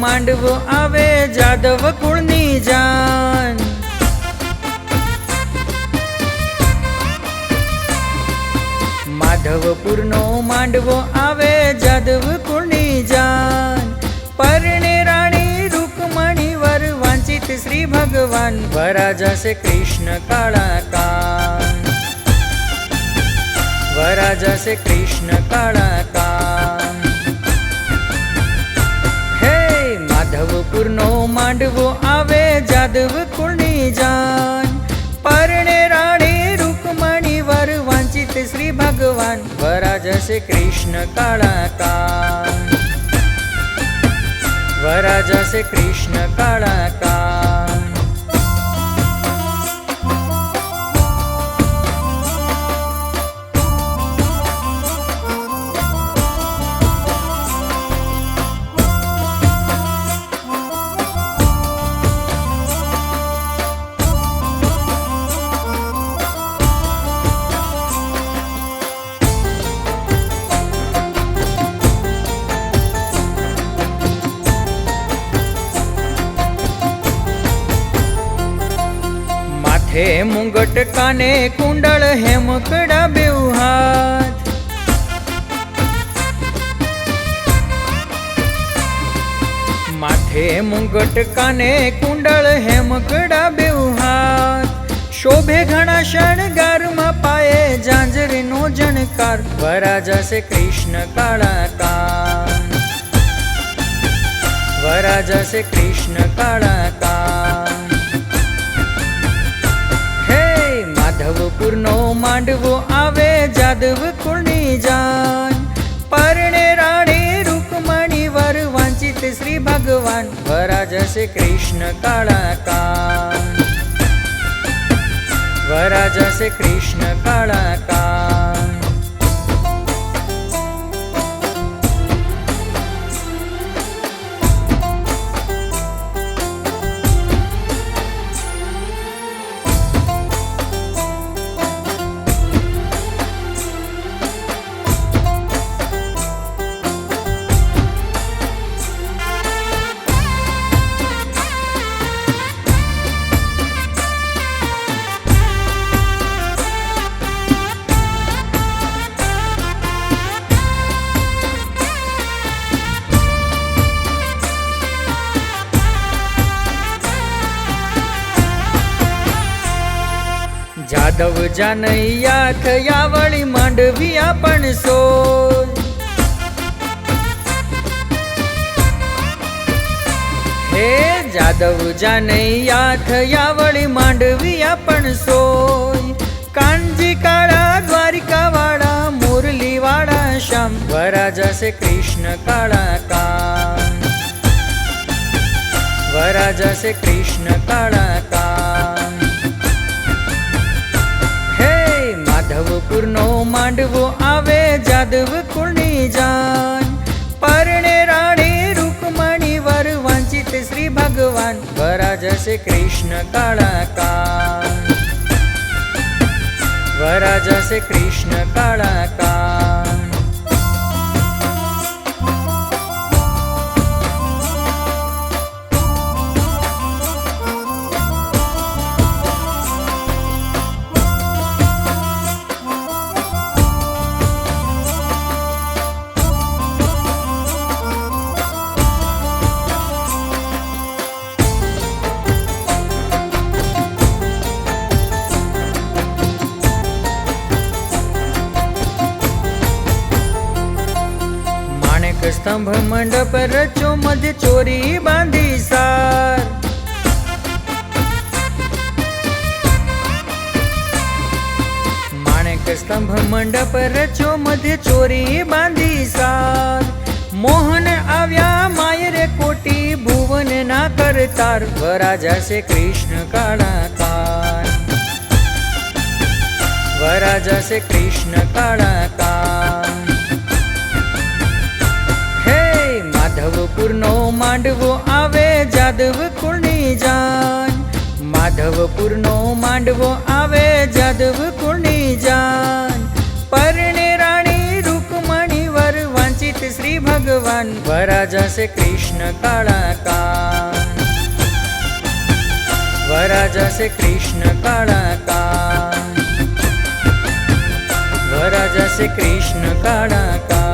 માંડવો આવે જાદવ કુળની જાન। માધવપુરનો માંડવો આવે જાદવ કુળની જાન। પરણે રાણી રૂકમણી વર વાંચિત શ્રી ભગવાન વરાજસે કૃષ્ણ કાળા કાન। વરાજસે કૃષ્ણ કાળા કાન। હે માધવપુરનો માંડવો આવે જાદવ કુળની જાન। પરણે રાણી રૂકમણી વર વાંચિત શ્રી ભગવાન વરાજસે કૃષ્ણ કાળા કાન। વરાજસે કૃષ્ણ કાળા કાન। હે મુંગટ કાને કુંડળ હેમકડા બેઉ હાથ। માથે મુંગટ કાને કુંડળ હેમકડા બેઉ હાથ। શોભે ઘણા શણગારમાં પાયે ઝાંઝરીનો જણકાર વરાજસે કૃષ્ણ કાળા કાન। વરાજસે કૃષ્ણ કાળા કાન। માધવપુરનો માંડવો આવે જાદવ કુળની જાન। પરણે રાણી રૂકમણી વર વાંચિત શ્રી ભગવાન વરાજસે કૃષ્ણ કાળા કાન। વરાજસે કૃષ્ણ કાળા કાન। જાદવ જાનૈયા ખયાવળી માંડવિયા પણ સોય। હે જાદવ જાનૈયા ખયાવળી માંડવિયા પણ સોય। કાનજી કાળા દ્વારિકા વાળા મુરલી વાળા શ્યામ વરાજસે કૃષ્ણ કાળા કાન। વરાજસે કૃષ્ણ કાળા કાન। માધવપુરનો માંડવો આવે જાદવ કુળની જાન। પરણે રાણી રૂકમણી વર વાંચિત શ્રી ભગવાન વરાજસે કૃષ્ણ કાળા કાન। વરાજસે કૃષ્ણ કાળા કાન। સ્તંભ મંડપ રચો મધ્ય ચોરી બાંધી સાર। માણેક સ્તંભ મંડપ રચો મધ્ય ચોરી બાંધી સાર। મોહન આવ્યા માયરે કોટી ભુવન ના કરતાર વરાજસે કૃષ્ણ કાળા કાન। વરાજસે કૃષ્ણ કાળા કાન। માધવપુરનો માંડવો આવે જાદવ કુળની જાન। માધવપુરનો માંડવો આવે જાદવ કુળની જાન। પરણે રાણી રૂકમણી વર વાંચિત શ્રી ભગવાન कान, वराजासे कृष्ण काळा कान, वराजासे कृष्ण काळा कान, वराजासे कृष्ण काळा कान.